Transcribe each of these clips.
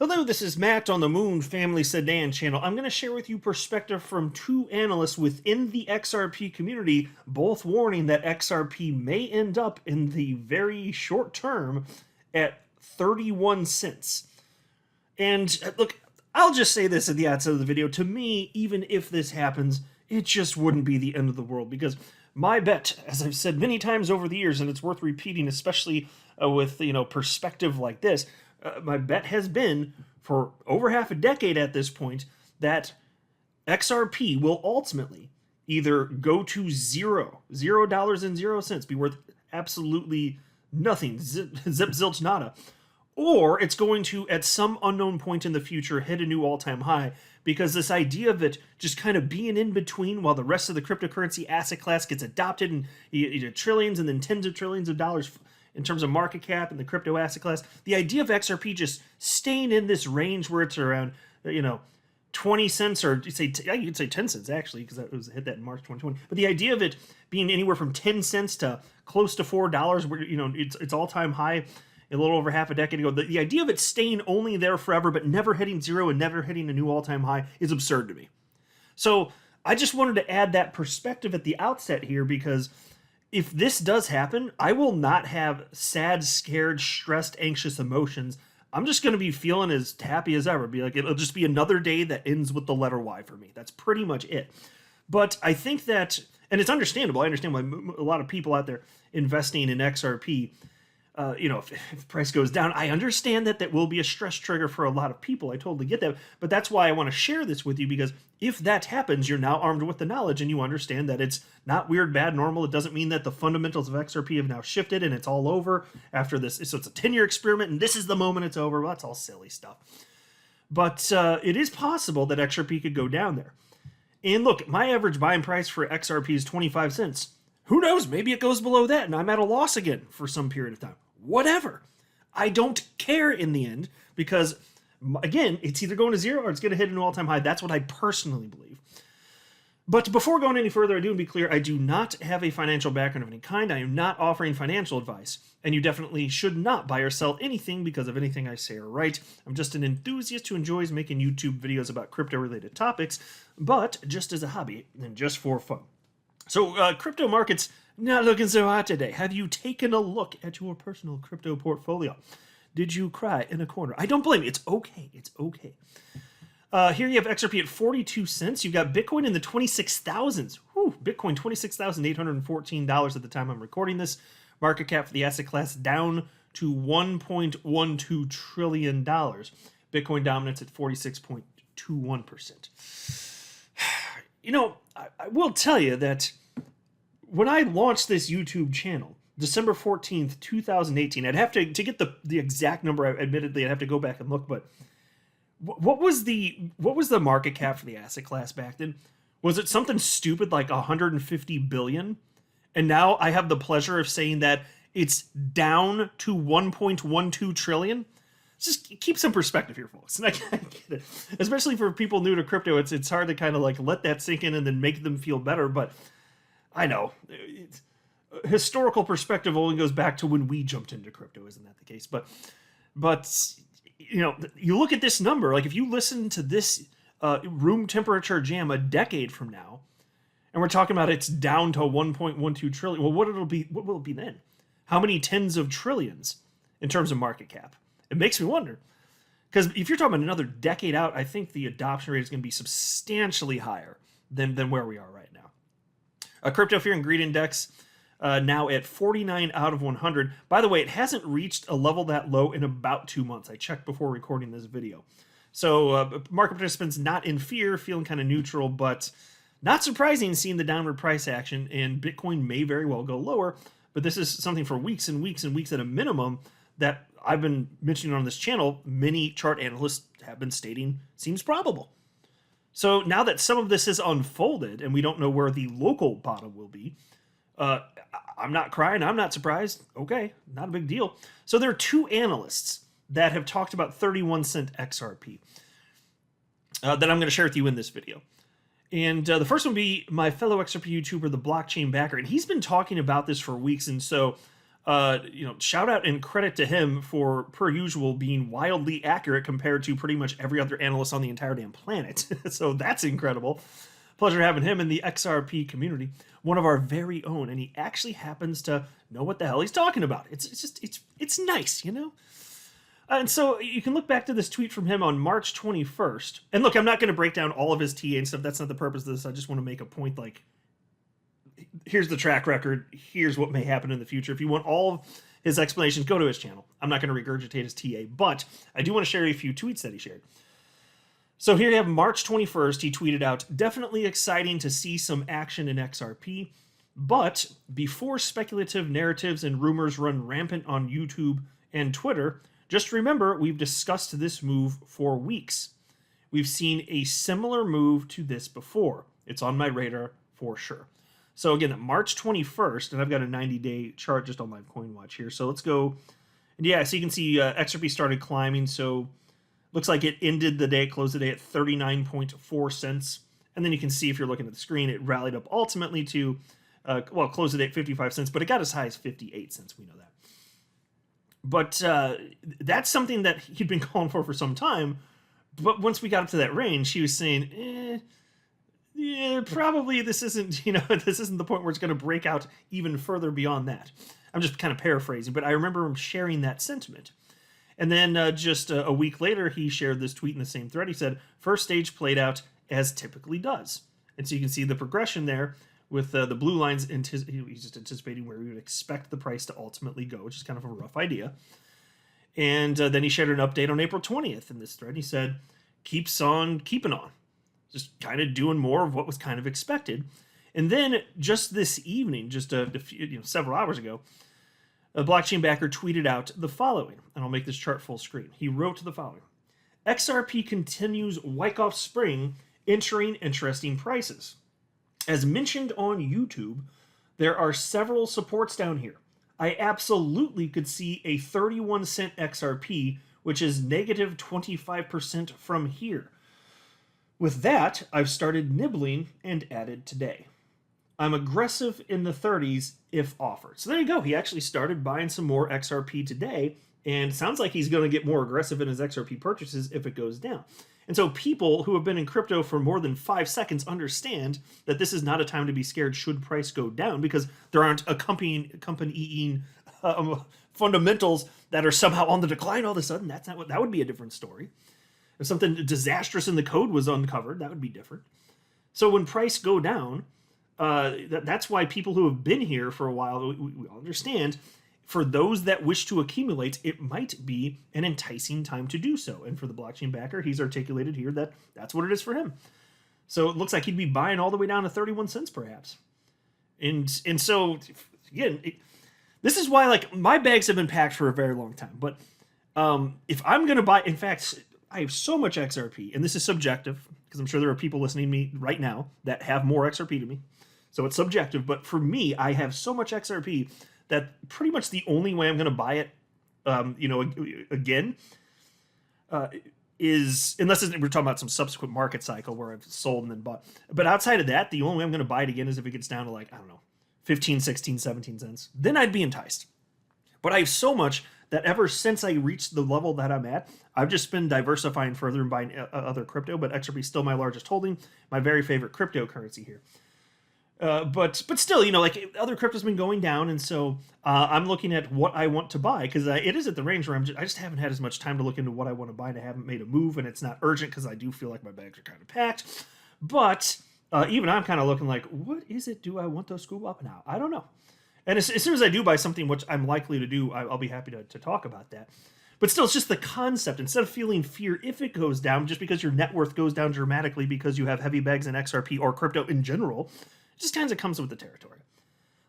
Hello, this is Matt on the Moon Family Sedan channel. I'm going to share with you perspective from two analysts within the XRP community, both warning that XRP may end up in the very short term at 31 cents. And look, I'll just say this at the outset of the video. To me, even if this happens, it just wouldn't be the end of the world, because my bet, as I've said many times over the years, and it's worth repeating, especially with perspective like this, my bet has been for over half a decade at this point that XRP will ultimately either go to $0, be worth absolutely nothing, zip zilch nada, or it's going to, at some unknown point in the future, hit a new all-time high, because this idea of it just kind of being in between while the rest of the cryptocurrency asset class gets adopted, and you trillions and then tens of trillions of dollars in terms of market cap and the crypto asset class, the idea of XRP just staying in this range where it's around, 20 cents, or you could say 10 cents actually, because it was hit that in March 2020. But the idea of it being anywhere from 10 cents to close to $4, where it's all-time high a little over half a decade ago. The idea of it staying only there forever but never hitting zero and never hitting a new all-time high is absurd to me. So I just wanted to add that perspective at the outset here, because if this does happen, I will not have sad, scared, stressed, anxious emotions. I'm just going to be feeling as happy as ever. Be like, it'll just be another day that ends with the letter Y for me. That's pretty much it. But I think that, and it's understandable. I understand why a lot of people out there investing in XRP, if price goes down, I understand that will be a stress trigger for a lot of people. I totally get that. But that's why I want to share this with you, because if that happens, you're now armed with the knowledge and you understand that it's not weird, bad, normal. It doesn't mean that the fundamentals of XRP have now shifted and it's all over after this. So it's a 10-year experiment and this is the moment it's over. Well, that's all silly stuff. But it is possible that XRP could go down there. And look, my average buying price for XRP is 25 cents. Who knows? Maybe it goes below that and I'm at a loss again for some period of time. Whatever. I don't care in the end, because, again, it's either going to zero or it's going to hit an all-time high. That's what I personally believe. But before going any further, I do want to be clear, I do not have a financial background of any kind. I am not offering financial advice, and you definitely should not buy or sell anything because of anything I say or write. I'm just an enthusiast who enjoys making YouTube videos about crypto-related topics, but just as a hobby and just for fun. So, crypto markets not looking so hot today. Have you taken a look at your personal crypto portfolio? Did you cry in a corner? I don't blame you. It's okay. It's okay. Here you have XRP at 42 cents. You've got Bitcoin in the 26,000s. Bitcoin $26,814 at the time I'm recording this. Market cap for the asset class down to $1.12 trillion. Bitcoin dominance at 46.21%. I will tell you that when I launched this YouTube channel, December 14th, 2018, I'd have to get the exact number, admittedly, I'd have to go back and look, but what was the market cap for the asset class back then? Was it something stupid like 150 billion? And now I have the pleasure of saying that it's down to 1.12 trillion. Just keep some perspective here, folks. And I get it. Especially for people new to crypto, it's hard to kind of like let that sink in and then make them feel better. But I know historical perspective only goes back to when we jumped into crypto. Isn't that the case? But you look at this number. Like if you listen to this room temperature jam a decade from now, and we're talking about it's down to 1.12 trillion. Well, what will it be then? How many tens of trillions in terms of market cap? It makes me wonder, because if you're talking about another decade out, I think the adoption rate is going to be substantially higher than where we are right now. A Crypto Fear and Greed Index now at 49 out of 100. By the way, it hasn't reached a level that low in about 2 months. I checked before recording this video. So market participants not in fear, feeling kind of neutral, but not surprising seeing the downward price action, and Bitcoin may very well go lower. But this is something for weeks and weeks and weeks at a minimum that I've been mentioning on this channel. Many chart analysts have been stating seems probable. So now that some of this has unfolded and we don't know where the local bottom will be, I'm not crying. I'm not surprised. Okay, not a big deal. So there are two analysts that have talked about 31 cent XRP that I'm going to share with you in this video. And the first one would be my fellow XRP YouTuber, the Blockchain Backer. And he's been talking about this for weeks. And so shout out and credit to him for, per usual, being wildly accurate compared to pretty much every other analyst on the entire damn planet. So that's incredible. Pleasure having him in the XRP community, one of our very own, and he actually happens to know what the hell he's talking about. It's nice, you know? And so you can look back to this tweet from him on March 21st. And look, I'm not going to break down all of his TA and stuff. That's not the purpose of this. I just want to make a point, like, here's the track record. Here's what may happen in the future. If you want all of his explanations, go to his channel. I'm not going to regurgitate his TA, but I do want to share a few tweets that he shared. So here you have March 21st. He tweeted out, definitely exciting to see some action in XRP, but before speculative narratives and rumors run rampant on YouTube and Twitter, just remember we've discussed this move for weeks. We've seen a similar move to this before. It's on my radar for sure. So again, March 21st, and I've got a 90-day chart just on Live Coin Watch here. So let's go. And yeah, so you can see XRP started climbing. So looks like it ended the day, closed the day at 39.4 cents. And then you can see if you're looking at the screen, it rallied up ultimately to, closed the day at 55 cents, but it got as high as 58 cents. We know that. But that's something that he'd been calling for some time. But once we got up to that range, he was saying, yeah, probably this isn't, this isn't the point where it's going to break out even further beyond that. I'm just kind of paraphrasing, but I remember him sharing that sentiment. And then just a week later, he shared this tweet in the same thread. He said, first stage played out as typically does. And so you can see the progression there with the blue lines. He's just anticipating where we would expect the price to ultimately go, which is kind of a rough idea. And then he shared an update on April 20th in this thread. He said, keeps on keeping on. Just kind of doing more of what was kind of expected. And then just this evening, just a few, several hours ago, a blockchain backer tweeted out the following, and I'll make this chart full screen. He wrote the following: XRP continues Wyckoff spring, entering interesting prices. As mentioned on YouTube, there are several supports down here. I absolutely could see a 31 cent XRP, which is negative 25% from here. With that, I've started nibbling and added today. I'm aggressive in the 30s if offered. So there you go. He actually started buying some more XRP today, and sounds like he's going to get more aggressive in his XRP purchases if it goes down. And so people who have been in crypto for more than 5 seconds understand that this is not a time to be scared should price go down, because there aren't accompanying fundamentals that are somehow on the decline all of a sudden. That's not what, that would be a different story. If something disastrous in the code was uncovered, that would be different. So when price go down, that's why people who have been here for a while, we understand, for those that wish to accumulate, it might be an enticing time to do so. And for the blockchain backer, he's articulated here that that's what it is for him. So it looks like he'd be buying all the way down to 31 cents perhaps. And so, again, this is why, like, my bags have been packed for a very long time. But if I'm going to buy, in fact, I have so much XRP, and this is subjective, because I'm sure there are people listening to me right now that have more XRP to me. So it's subjective, but for me, I have so much XRP that pretty much the only way I'm going to buy it, again, is, unless we're talking about some subsequent market cycle where I've sold and then bought. But outside of that, the only way I'm going to buy it again is if it gets down to, like, I don't know, 15, 16, 17 cents. Then I'd be enticed. But I have so much that ever since I reached the level that I'm at, I've just been diversifying further and buying other crypto, but XRP is still my largest holding, my very favorite cryptocurrency here. But still, like, other crypto's been going down, and so I'm looking at what I want to buy, because it is at the range where I just haven't had as much time to look into what I want to buy, and I haven't made a move, and it's not urgent because I do feel like my bags are kind of packed. But even I'm kind of looking like, what is it? Do I want to scoop up now? I don't know. And as soon as I do buy something, which I'm likely to do, I'll be happy to talk about that. But still, it's just the concept. Instead of feeling fear if it goes down, just because your net worth goes down dramatically because you have heavy bags in XRP or crypto in general, it just kind of comes with the territory.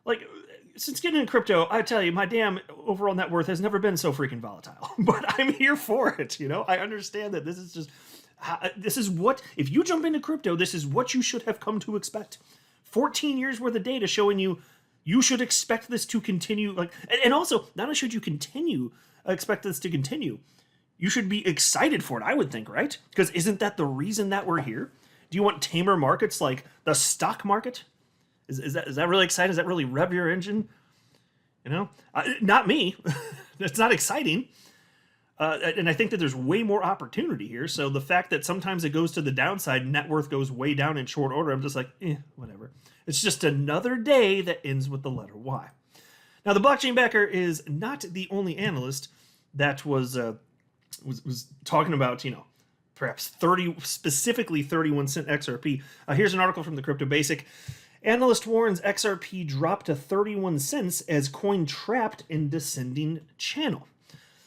Like, since getting in crypto, I tell you, my damn overall net worth has never been so freaking volatile. But I'm here for it, I understand that this is what, if you jump into crypto, this is what you should have come to expect. 14 years worth of data showing you should expect this to continue. And also, not only should you expect this to continue, you should be excited for it, I would think, right? Because isn't that the reason that we're here? Do you want tamer markets like the stock market? Is that really exciting? Does that really rev your engine? Not me. It's not exciting. And I think that there's way more opportunity here. So the fact that sometimes it goes to the downside, net worth goes way down in short order, I'm just like, whatever. It's just another day that ends with the letter Y. Now, the blockchain backer is not the only analyst that was talking about, perhaps specifically 31 cent XRP. Here's an article from the Crypto Basic. Analyst warns XRP dropped to 31 cents as coin trapped in descending channel.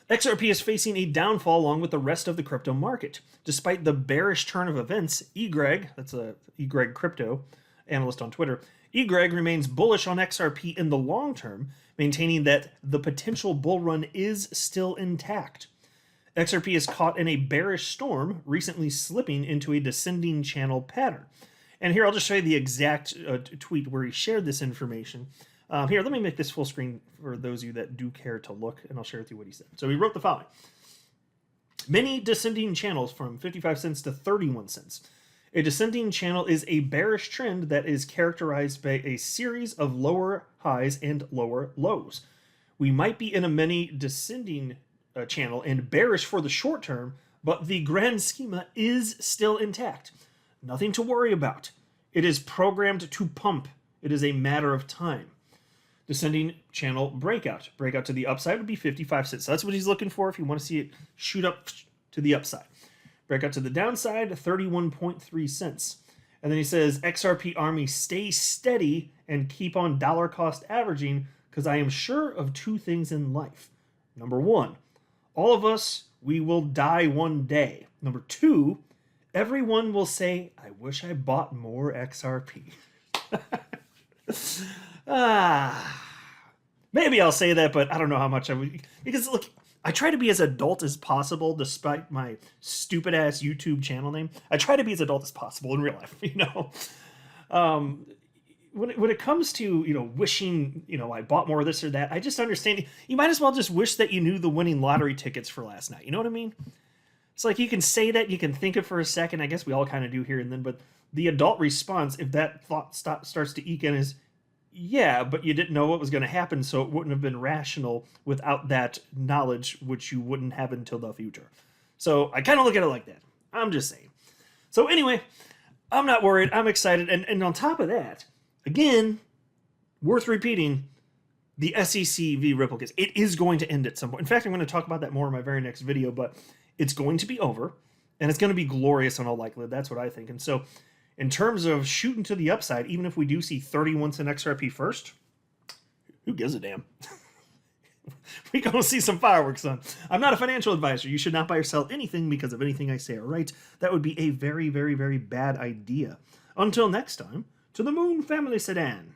XRP is facing a downfall along with the rest of the crypto market. Despite the bearish turn of events, Egrag, that's a Egrag Crypto analyst on Twitter, Egrag remains bullish on XRP in the long term, maintaining that the potential bull run is still intact. XRP is caught in a bearish storm, recently slipping into a descending channel pattern. And here I'll just show you the exact tweet where he shared this information. Here, let me make this full screen for those of you that do care to look, and I'll share with you what he said. So he wrote the following. Many descending channels from 55 cents to 31 cents. A descending channel is a bearish trend that is characterized by a series of lower highs and lower lows. We might be in a many descending channel and bearish for the short term, but the grand schema is still intact. Nothing to worry about. It is programmed to pump. It is a matter of time. Descending channel breakout. Breakout to the upside would be 55 cents. So that's what he's looking for if you want to see it shoot up to the upside. Breakout to the downside, 31.3 cents. And then he says, XRP Army, stay steady and keep on dollar cost averaging because I am sure of two things in life. Number one, all of us, we will die one day. Number two, everyone will say, I wish I bought more XRP. Maybe I'll say that, but I don't know how much I would. Because look, I try to be as adult as possible despite my stupid ass YouTube channel name. I try to be as adult as possible in real life, When it comes to, wishing, I bought more of this or that, I just understand you might as well just wish that you knew the winning lottery tickets for last night. You know what I mean? It's like you can say that, you can think it for a second. I guess we all kind of do here and then, but the adult response, if that thought starts to eke in, is, yeah, but you didn't know what was going to happen, so it wouldn't have been rational without that knowledge, which you wouldn't have until the future. So I kind of look at it like that. I'm just saying. So anyway, I'm not worried. I'm excited. And on top of that, again, worth repeating, the SEC v. Ripple case. It is going to end at some point. In fact, I'm going to talk about that more in my very next video, but it's going to be over, and it's going to be glorious in all likelihood. That's what I think. And so in terms of shooting to the upside, even if we do see 31 cent XRP first, who gives a damn? We're going to see some fireworks, son. I'm not a financial advisor. You should not buy or sell anything because of anything I say or write. That would be a very, very, very bad idea. Until next time, to the Moon Family Sedan.